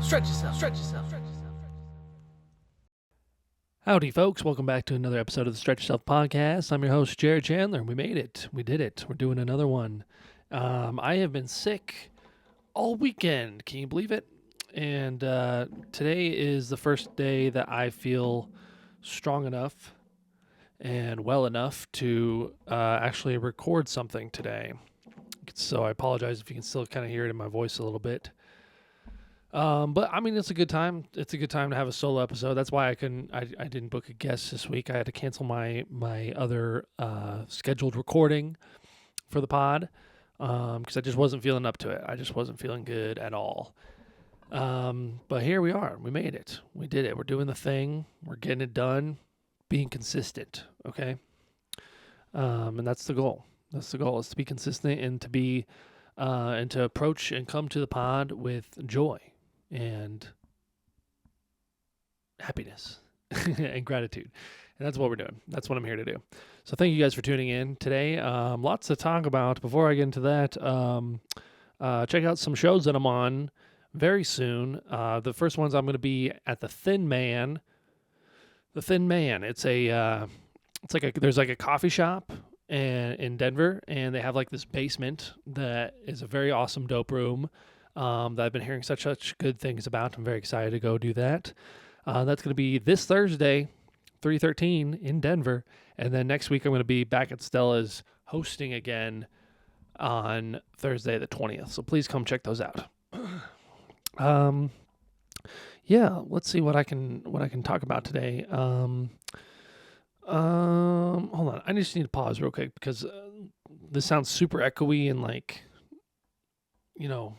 Stretch yourself. Stretch yourself. Stretch yourself. Howdy, folks. Welcome back to another episode of the Stretch Yourself Podcast. I'm your host, Jared Chandler. We made it. We did it. We're doing another one. I have been sick all weekend. Can you believe it? And today is the first day that I feel strong enough and well enough to actually record something today. So I apologize if you can still kind of hear it in my voice a little bit. But I mean, it's a good time. It's a good time to have a solo episode. That's why I didn't book a guest this week. I had to cancel my other scheduled recording for the pod because I just wasn't feeling up to it. I just wasn't feeling good at all. But here we are. We made it. We did it. We're doing the thing. We're getting it done. Being consistent. Okay. And that's the goal. That's the goal, is to be consistent and to be and to approach and come to the pod with joy and happiness and gratitude. And that's what we're doing. That's what I'm here to do. So thank you guys for tuning in today. Lots to talk about. Before I get into that, check out some shows that I'm on very soon. The first ones, I'm going to be at the Thin Man. The Thin Man. It's there's like a coffee shop in Denver, and they have like this basement that is a very awesome dope room that I've been hearing such good things about. I'm very excited to go do that. That's going to be this Thursday, 3/13 in Denver, and then next week I'm going to be back at Stella's hosting again on Thursday the 20th. So please come check those out. Yeah, let's see what I can talk about today. Hold on. I just need to pause real quick because this sounds super echoey and like, you know,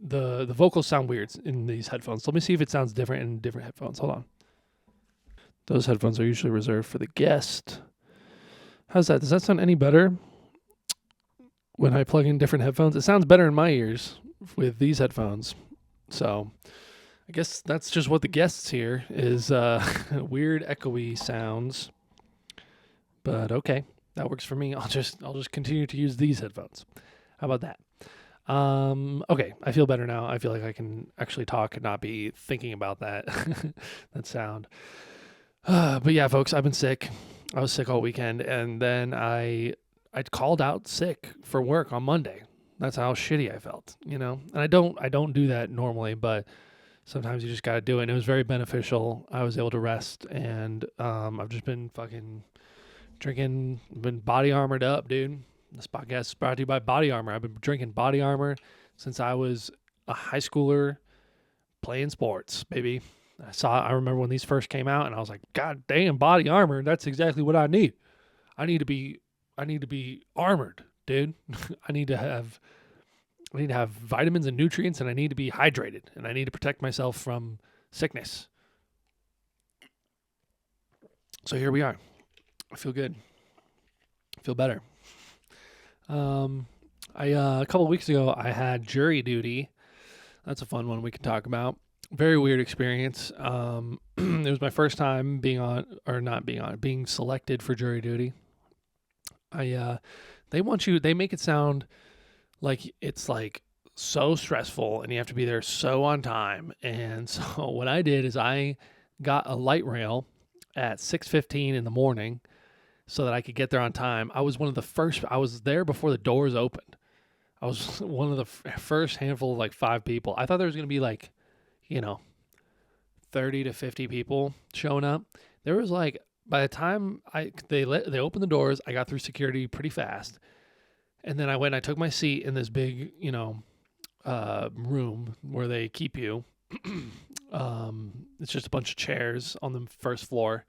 the vocals sound weird in these headphones. Let me see if it sounds different in different headphones. Hold on. Those headphones are usually reserved for the guest. How's that? Does that sound any better when I plug in different headphones? It sounds better in my ears with these headphones. So I guess that's just what the guests hear is weird echoey sounds. But okay, that works for me. I'll just continue to use these headphones. How about that? Okay, I feel better now. I feel like I can actually talk and not be thinking about that that sound. But yeah, folks, I've been sick. I was sick all weekend, and then I called out sick for work on Monday. That's how shitty I felt, you know. And I don't do that normally, but sometimes you just got to do it. And it was very beneficial. I was able to rest, and I've just been fucking drinking, been body armored up, dude. This podcast is brought to you by Body Armor. I've been drinking Body Armor since I was a high schooler playing sports, baby. I remember when these first came out, and I was like, God damn, Body Armor. That's exactly what I need. I need to be armored, dude. I need to have vitamins and nutrients, and I need to be hydrated, and I need to protect myself from sickness. So here we are. I feel good. I feel better. A couple weeks ago, I had jury duty. That's a fun one we can talk about. Very weird experience. It was my first time being selected for jury duty. They make it sound like it's like so stressful and you have to be there so on time. And so what I did is I got a light rail at 6:15 in the morning so that I could get there on time. I was there before the doors opened. I was one of the first handful of like 5 people. I thought there was going to be like, 30 to 50 people showing up. There was like, by the time they opened the doors, I got through security pretty fast. And then I took my seat in this big, room where they keep you. It's just a bunch of chairs on the first floor.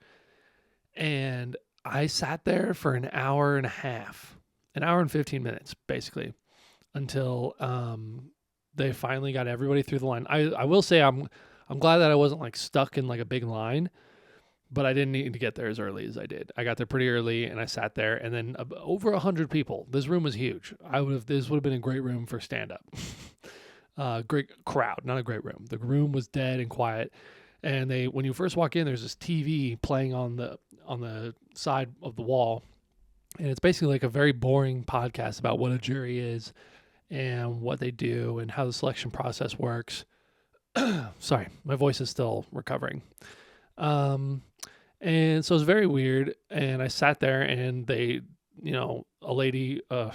And I sat there for an hour and 15 minutes, basically, until they finally got everybody through the line. I will say I'm glad that I wasn't like stuck in like a big line, but I didn't need to get there as early as I did. I got there pretty early, and I sat there, and then over 100 people. This room was huge. This would have been a great room for stand-up. Great crowd, not a great room. The room was dead and quiet. And when you first walk in, there's this TV playing on the side of the wall, and it's basically like a very boring podcast about what a jury is and what they do and how the selection process works. Sorry, my voice is still recovering. Um, and so it was very weird. And I sat there, and they, a lady, a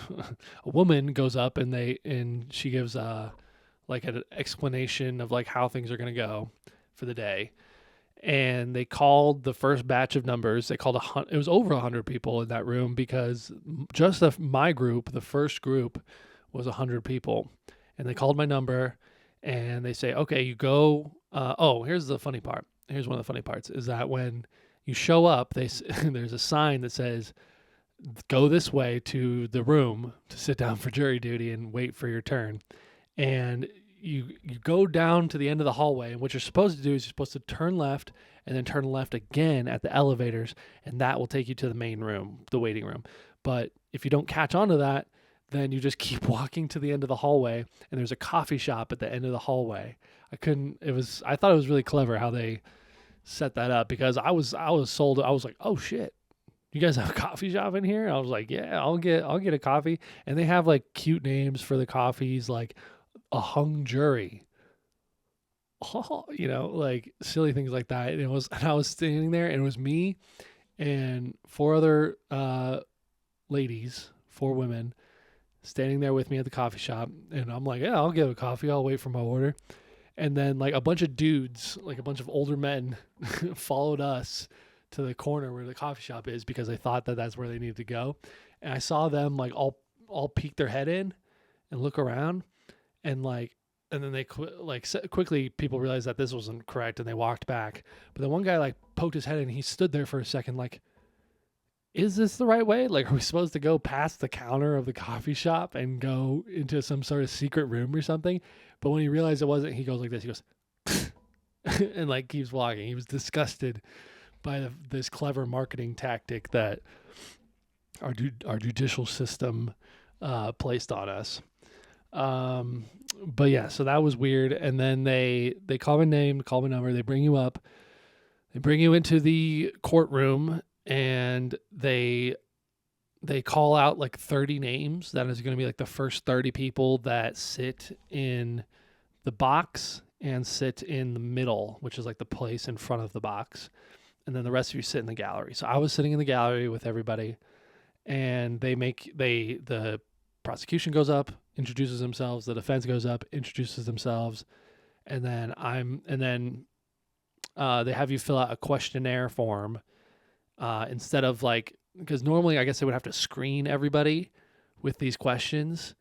woman goes up, and she gives like an explanation of like how things are gonna go for the day. And they called the first batch of numbers. They called it was over 100 people in that room because just my group, the first group, was 100 people. And they called my number, and they say, okay, you go. Here's the funny part. Here's one of the funny parts is that when you show up, there's a sign that says, go this way to the room to sit down for jury duty and wait for your turn. And you go down to the end of the hallway, and what you're supposed to do is you're supposed to turn left and then turn left again at the elevators, and that will take you to the main room, the waiting room. But if you don't catch on to that, then you just keep walking to the end of the hallway, and there's a coffee shop at the end of the hallway. I thought it was really clever how they set that up, because I was sold. I was like, oh shit, you guys have a coffee shop in here? I was like, yeah, I'll get a coffee. And they have like cute names for the coffees, like a hung jury, like silly things like that. And I was standing there, and it was me and four other ladies, four women, standing there with me at the coffee shop. And I'm like, yeah, I'll get a coffee. I'll wait for my order. And then like a bunch of dudes, like a bunch of older men, followed us to the corner where the coffee shop is, because they thought that that's where they needed to go. And I saw them like all peek their head in and look around. And then they quickly people realized that this wasn't correct, and they walked back. But then one guy like poked his head in, and he stood there for a second, like, is this the right way? Like, are we supposed to go past the counter of the coffee shop and go into some sort of secret room or something? But when he realized it wasn't, he goes like this. He goes, and like keeps walking. He was disgusted by this clever marketing tactic that our judicial system placed on us. But yeah, so that was weird. And then they call my name, call my number, they bring you up, they bring you into the courtroom, and they call out like 30 names. That is going to be like the first 30 people that sit in the box and sit in the middle, which is like the place in front of the box. And then the rest of you sit in the gallery. So I was sitting in the gallery with everybody, and the prosecution goes up, introduces themselves, the defense goes up, introduces themselves, and then they have you fill out a questionnaire form, instead of like, because normally I guess they would have to screen everybody with these questions,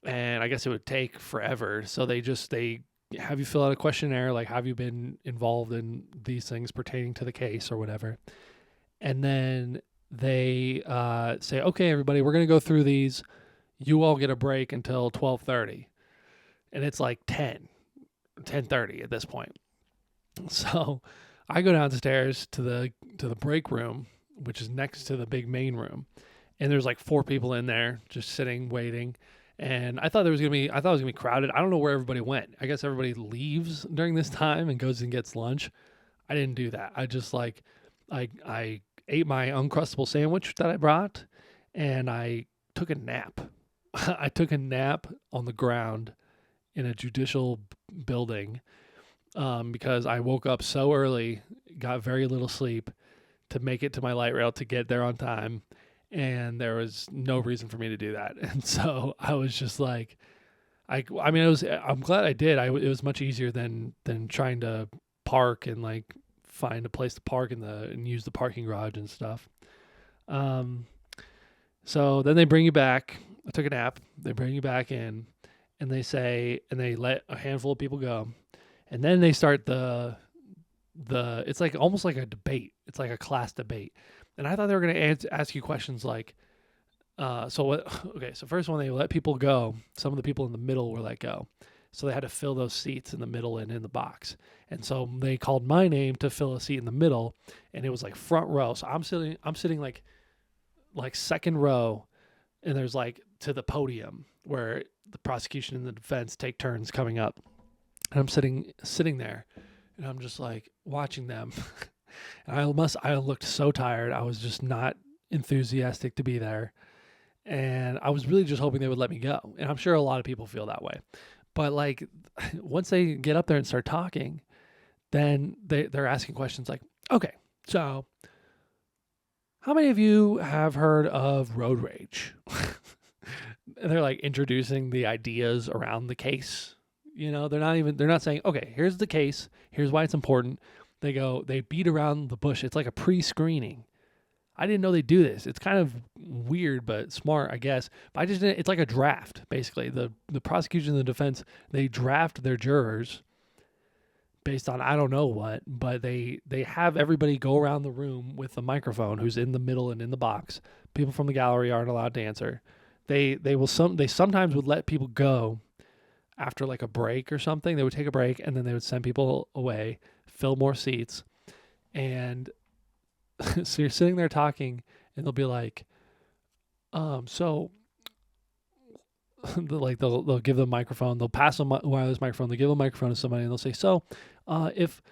and I guess it would take forever. So they have you fill out a questionnaire, like, have you been involved in these things pertaining to the case or whatever. And then they say, okay, everybody, we're going to go through these. You all get a break until 12:30. And it's like 10:30 at this point. So I go downstairs to the break room, which is next to the big main room. And there's like 4 people in there just sitting, waiting. And I thought it was going to be crowded. I don't know where everybody went. I guess everybody leaves during this time and goes and gets lunch. I didn't do that. I just I ate my Uncrustable sandwich that I brought, and I took a nap. I took a nap on the ground in a judicial building, because I woke up so early, got very little sleep to make it to my light rail to get there on time. And there was no reason for me to do that. And so I was just like, I'm glad I did. It was much easier than trying to park and like find a place to park and use the parking garage and stuff. So then they bring you back. I took a nap. They bring you back in, and they let a handful of people go. And then they start it's like almost like a debate. It's like a class debate. And I thought they were going to ask you questions like, so first when they let people go, some of the people in the middle were let go. So they had to fill those seats in the middle and in the box. And so they called my name to fill a seat in the middle, and it was like front row. So I'm sitting like second row, and there's like to the podium where the prosecution and the defense take turns coming up. And I'm sitting there, and I'm just like watching them. And I looked so tired. I was just not enthusiastic to be there. And I was really just hoping they would let me go. And I'm sure a lot of people feel that way. But like once they get up there and start talking, then they're asking questions like, okay, so how many of you have heard of road rage? And they're like introducing the ideas around the case. They're not saying, okay, here's the case, here's why it's important. They beat around the bush. It's like a pre-screening. I didn't know they do this. It's kind of weird, but smart, I guess. But I just didn't. It's like a draft, basically. The prosecution and the defense, they draft their jurors based on I don't know what, but they have everybody go around the room with a microphone who's in the middle and in the box. People from the gallery aren't allowed to answer. They sometimes would let people go after like a break or something. They would take a break and then they would send people away, fill more seats, and so you're sitting there talking, and they'll be like, so they'll give them a microphone, they'll pass them a wireless microphone, they'll give a microphone to somebody, and they'll say, so if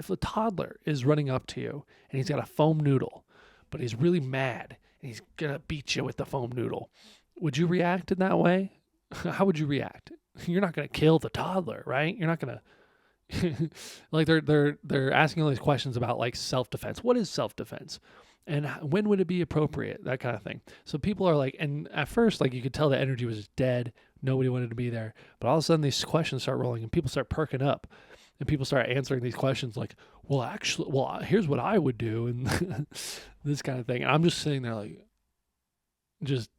a toddler is running up to you and he's got a foam noodle, but he's really mad and he's gonna beat you with the foam noodle, would you react in that way? How would you react? You're not gonna kill the toddler, right? You're not gonna like they're asking all these questions about like self-defense. What is self-defense? And when would it be appropriate? That kind of thing. So people are like, and at first, like you could tell the energy was dead. Nobody wanted to be there. But all of a sudden these questions start rolling and people start perking up and people start answering these questions like, well, here's what I would do. And this kind of thing. And I'm just sitting there like, just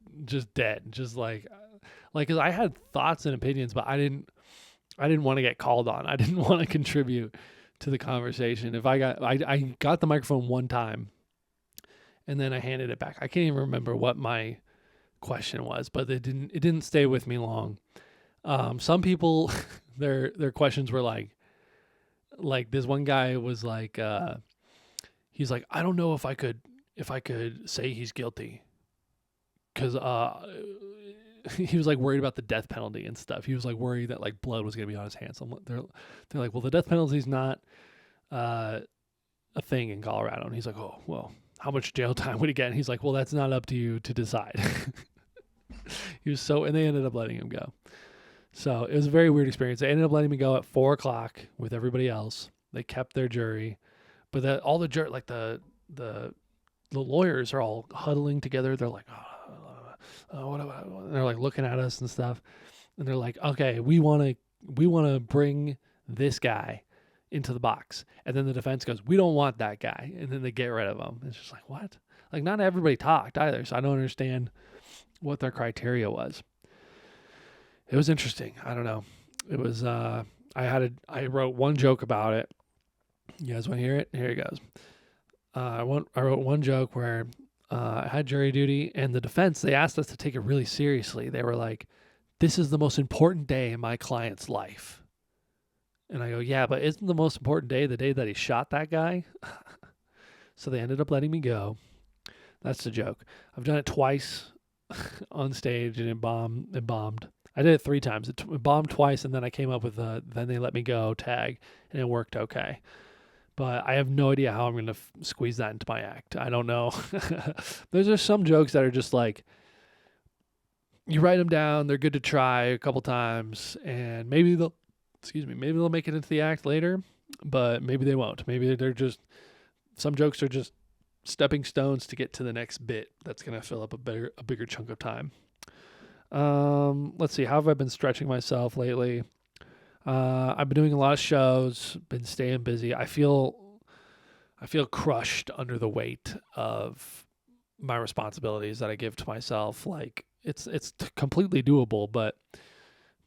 dead. Just like, cause I had thoughts and opinions, but I didn't want to get called on. I didn't want to contribute to the conversation. I got the microphone one time and then I handed it back. I can't even remember what my question was, but it didn't stay with me long. Some people, their questions were like this one guy was like, he's like, I don't know if I could say he's guilty. Cause, he was like worried about the death penalty and stuff. He was like worried that like blood was going to be on his hands. They're like, well, the death penalty is not a thing in Colorado. And he's like, oh, well, how much jail time would he get? And he's like, well, that's not up to you to decide. And they ended up letting him go. So it was a very weird experience. They ended up letting me go at 4:00 with everybody else. They kept their jury, but all the jury, like the lawyers are all huddling together. They're like, they're like looking at us and stuff, and they're like, okay, we want to bring this guy into the box. And then the defense goes, we don't want that guy, and then they get rid of him. It's just like, what? Like, not everybody talked either, so I don't understand what their criteria was. It was interesting. I don't know. It was I wrote one joke about it. You guys want to hear it? Here it goes. I wrote one joke where I had jury duty, and the defense, they asked us to take it really seriously. They were like, this is the most important day in my client's life. And I go, yeah, but isn't the most important day the day that he shot that guy? So they ended up letting me go. That's the joke. I've done it twice on stage, and it bombed. I did it 3 times. It bombed twice, and then I came up with then they let me go tag, and it worked okay. But I have no idea how I'm going to squeeze that into my act. I don't know. There's just some jokes that are just like, you write them down, they're good to try a couple times, and maybe they'll make it into the act later, but maybe they won't. Maybe they're just, some jokes are just stepping stones to get to the next bit that's going to fill up a bigger chunk of time. Let's see. How have I been stretching myself lately? I've been doing a lot of shows, been staying busy. I feel crushed under the weight of my responsibilities that I give to myself. Like it's completely doable, but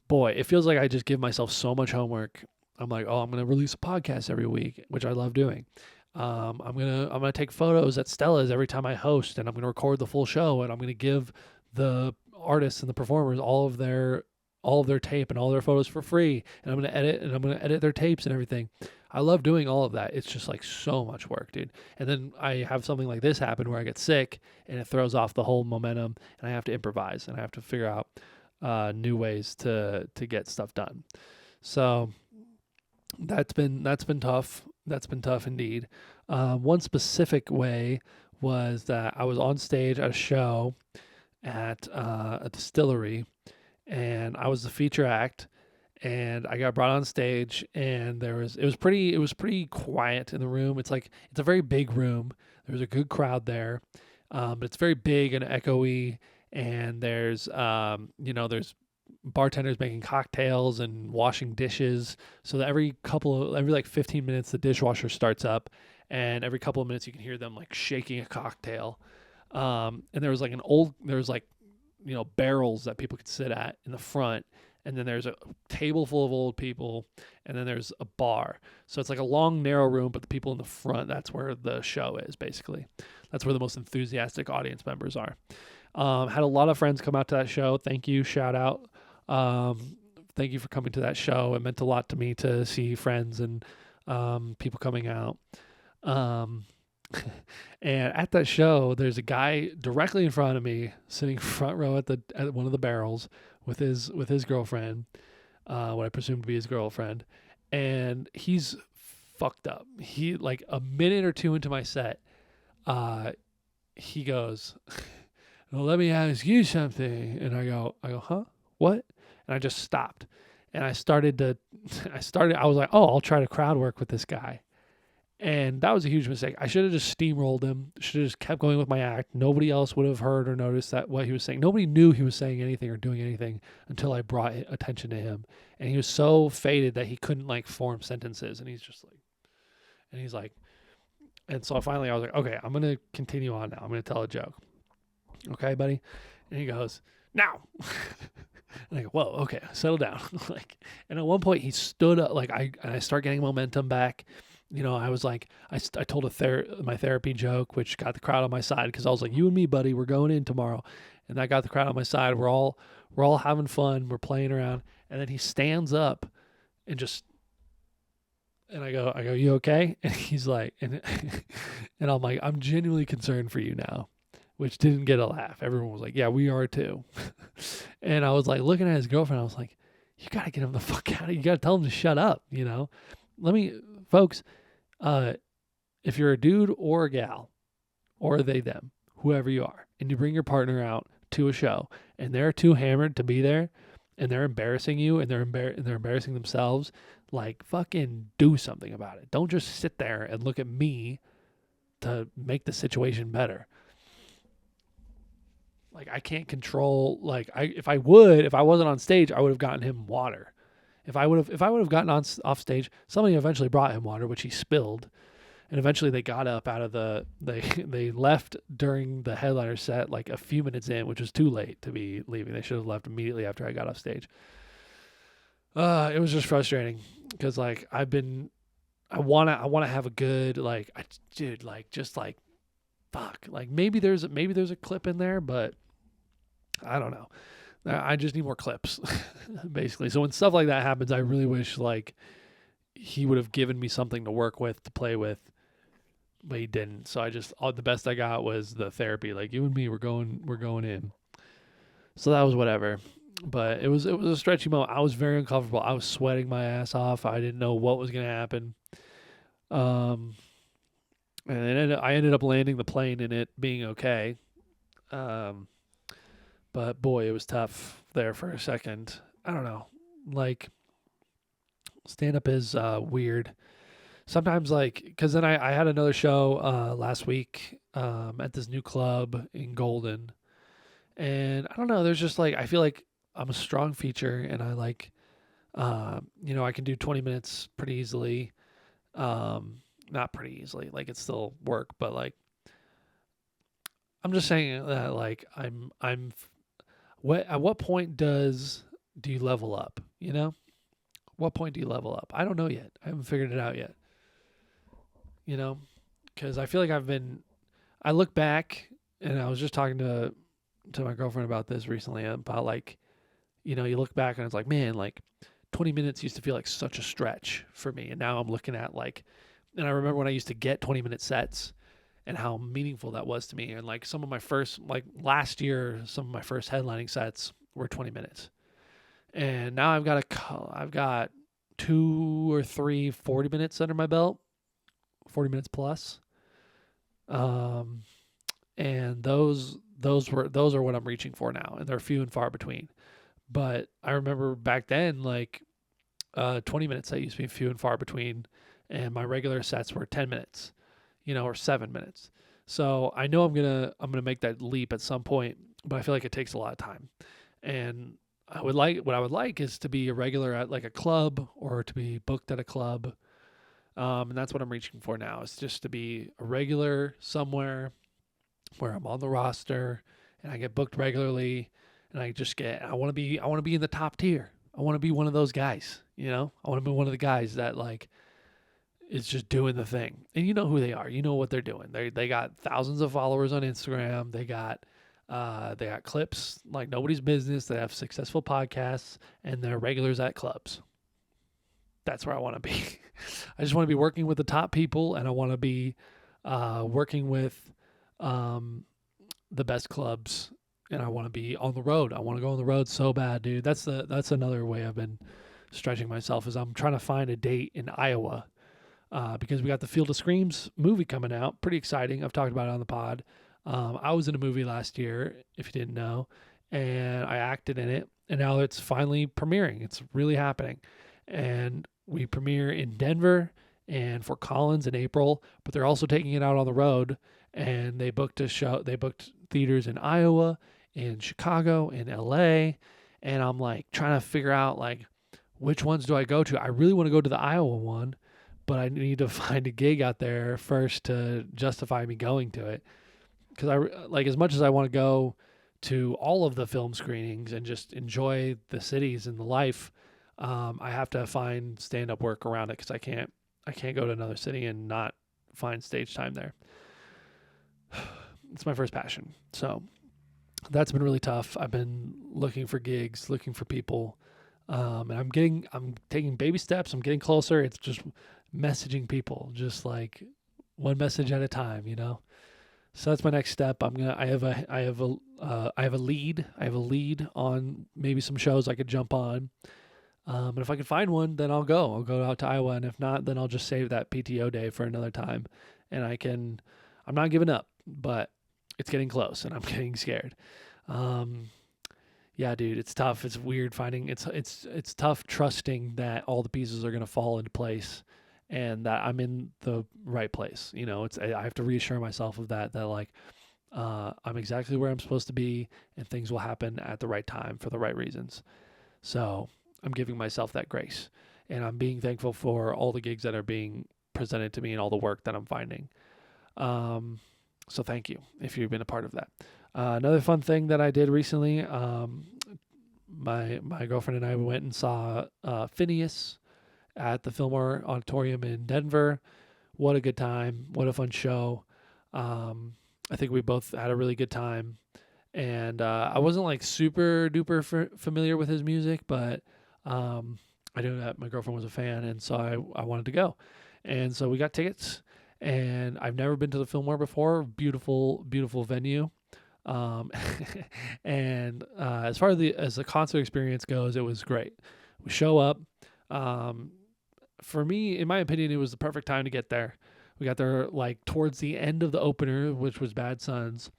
boy, it feels like I just give myself so much homework. I'm like, oh, I'm going to release a podcast every week, which I love doing. I'm going to take photos at Stella's every time I host, and I'm going to record the full show, and I'm going to give the artists and the performers all of their tape and all their photos for free, and I'm going to edit their tapes and everything. I love doing all of that. It's just like so much work, dude. And then I have something like this happen where I get sick and it throws off the whole momentum, and I have to improvise and I have to figure out new ways to get stuff done. So that's been tough. That's been tough indeed. One specific way was that I was on stage at a show at a distillery, and I was the feature act, and I got brought on stage, and it was pretty quiet in the room. It's a very big room. There's a good crowd there, but it's very big and echoey. And there's bartenders making cocktails and washing dishes. So that every like 15 minutes, the dishwasher starts up, and every couple of minutes you can hear them like shaking a cocktail. And there was like barrels that people could sit at in the front, and then there's a table full of old people, and then there's a bar. So it's like a long narrow room, but the people in the front, that's where the show is. Basically, that's where the most enthusiastic audience members are. Had a lot of friends come out to that show. Thank you, shout out. Thank you for coming to that show. It meant a lot to me to see friends and people coming out. And at that show, there's a guy directly in front of me, sitting front row at one of the barrels with his girlfriend, what I presume to be his girlfriend, and he's fucked up. He, like, a minute or two into my set, he goes, "Well, let me ask you something," and I go, "Huh? What?" And I just stopped, and I was like, "Oh, I'll try to crowd work with this guy." And that was a huge mistake. I should have just steamrolled him. Should have just kept going with my act. Nobody else would have heard or noticed what he was saying. Nobody knew he was saying anything or doing anything until I brought attention to him. And he was so faded that he couldn't like form sentences. And he's like, and so finally I was like, okay, I'm going to continue on now. I'm going to tell a joke. Okay, buddy? And he goes, "Now." And I go, "Whoa, okay, settle down." And at one point he stood up, I start getting momentum back. I was like, I told my therapy joke, which got the crowd on my side, because I was like, "You and me, buddy, we're going in tomorrow," and that got the crowd on my side. We're all having fun, we're playing around, and then he stands up and I go, "You okay?" And he's like, and I'm like, "I'm genuinely concerned for you now," which didn't get a laugh. Everyone was like, "Yeah, we are too." And I was like looking at his girlfriend. I was like, "You got to get him the fuck out of here. You got to tell him to shut up." Folks. If you're a dude or a gal, or they, them, whoever you are, and you bring your partner out to a show, and they're too hammered to be there, and they're embarrassing you, and they're embarrassing themselves, like, fucking do something about it. Don't just sit there and look at me to make the situation better. Like, I can't control. If I wasn't on stage, I would have gotten him water. If I would have gotten off stage, somebody eventually brought him water, which he spilled, and eventually they got up out of they left during the headliner set, like a few minutes in, which was too late to be leaving. They should have left immediately after I got off stage. It was just frustrating because I want to have a good fuck, maybe there's a clip in there, but I don't know. I just need more clips, basically. So when stuff like that happens, I really wish he would have given me something to work with, to play with, but he didn't. So the best I got was the therapy. Like, "You and me, we're going in." So that was whatever. But it was a stretchy moment. I was very uncomfortable. I was sweating my ass off. I didn't know what was gonna happen. And I ended up landing the plane and it being okay. But boy, it was tough there for a second. I don't know. Stand up is weird. Sometimes, because then I had another show last week at this new club in Golden. And I don't know. There's just I feel like I'm a strong feature, and I I can do 20 minutes pretty easily. Not pretty easily. It's still work, but I'm just saying that at what point do you level up? What point do you level up? I don't know yet. I haven't figured it out yet. Because I feel like I look back, and I was just talking to my girlfriend about this recently, about you look back and it's like, man, 20 minutes used to feel like such a stretch for me. And now I'm looking at and I remember when I used to get 20-minute sets and how meaningful that was to me. And some of my first, last year, some of my first headlining sets were 20 minutes. And now I've got 2 or 3 40 minutes under my belt, 40 minutes plus. And those are what I'm reaching for now. And they're few and far between. But I remember back then, 20 minutes. That used to be few and far between. And my regular sets were 10 minutes, or 7 minutes. So I know I'm gonna make that leap at some point, but I feel like it takes a lot of time. And what I would like is to be a regular at like a club or to be booked at a club. And that's what I'm reaching for now, is just to be a regular somewhere where I'm on the roster and I get booked regularly, and I want to be in the top tier. I want to be one of those guys, I want to be one of the guys that like is just doing the thing. And you know who they are. You know what they're doing. They got thousands of followers on Instagram. They got clips like nobody's business. They have successful podcasts, and they're regulars at clubs. That's where I want to be. I just want to be working with the top people, and I want to be working with the best clubs, and I want to be on the road. I want to go on the road so bad, dude. That's another way I've been stretching myself, is I'm trying to find a date in Iowa because we got the Field of Screams movie coming out. Pretty exciting. I've talked about it on the pod. I was in a movie last year, if you didn't know, and I acted in it, and now it's finally premiering. It's really happening. And we premiere in Denver and Fort Collins in April, but they're also taking it out on the road, and they booked theaters in Iowa, in Chicago, in LA, and I'm like trying to figure out like which ones do I go to. I really want to go to the Iowa one, but I need to find a gig out there first to justify me going to it. Because as much as I want to go to all of the film screenings and just enjoy the cities and the life, I have to find stand-up work around it, because I can't go to another city and not find stage time there. It's my first passion. So that's been really tough. I've been looking for gigs, looking for people, and I'm taking baby steps. I'm getting closer. It's just messaging people, just like one message at a time, So that's my next step. I have a lead on maybe some shows I could jump on. And if I can find one, then I'll go out to Iowa. And if not, then I'll just save that PTO day for another time. And I'm not giving up, but it's getting close and I'm getting scared. Yeah, dude, it's tough. It's weird it's tough trusting that all the pieces are going to fall into place and that I'm in the right place. I have to reassure myself of that like, I'm exactly where I'm supposed to be, and things will happen at the right time for the right reasons. So I'm giving myself that grace, and I'm being thankful for all the gigs that are being presented to me and all the work that I'm finding. So thank you if you've been a part of that. Another fun thing that I did recently, my girlfriend and I went and saw Phineas at the Fillmore Auditorium in Denver. What a good time. What a fun show. I think we both had a really good time. And I wasn't like super duper familiar with his music, but I knew that my girlfriend was a fan, and so I wanted to go. And so we got tickets, and I've never been to the Fillmore before. Beautiful, beautiful venue. And as far as the concert experience goes, it was great. We show up. For me, in my opinion, it was the perfect time to get there. We got there like towards the end of the opener, which was Bad Sons.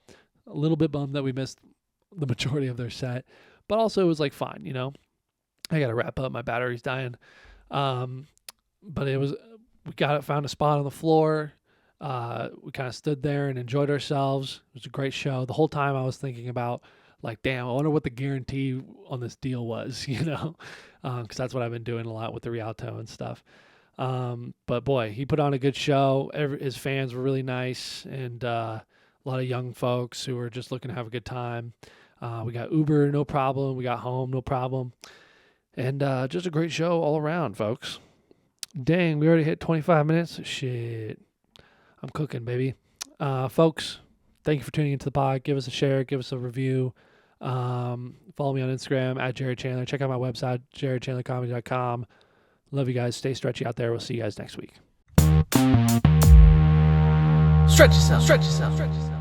A little bit bummed that we missed the majority of their set, but also it was like fine, I got to wrap up. My battery's dying. But found a spot on the floor. We kind of stood there and enjoyed ourselves. It was a great show. The whole time I was thinking about like, damn, I wonder what the guarantee on this deal was, because that's what I've been doing a lot with the Rialto and stuff. But boy, he put on a good show. His fans were really nice, and a lot of young folks who were just looking to have a good time. We got Uber, no problem. We got home, no problem. And just a great show all around, folks. Dang, we already hit 25 minutes. Shit. I'm cooking, baby. Folks, thank you for tuning into the pod. Give us a share. Give us a review. Follow me on Instagram at Jared Chandler. Check out my website, jaredchandlercomedy.com. Love you guys. Stay stretchy out there. We'll see you guys next week. Stretch yourself. Stretch yourself. Stretch yourself.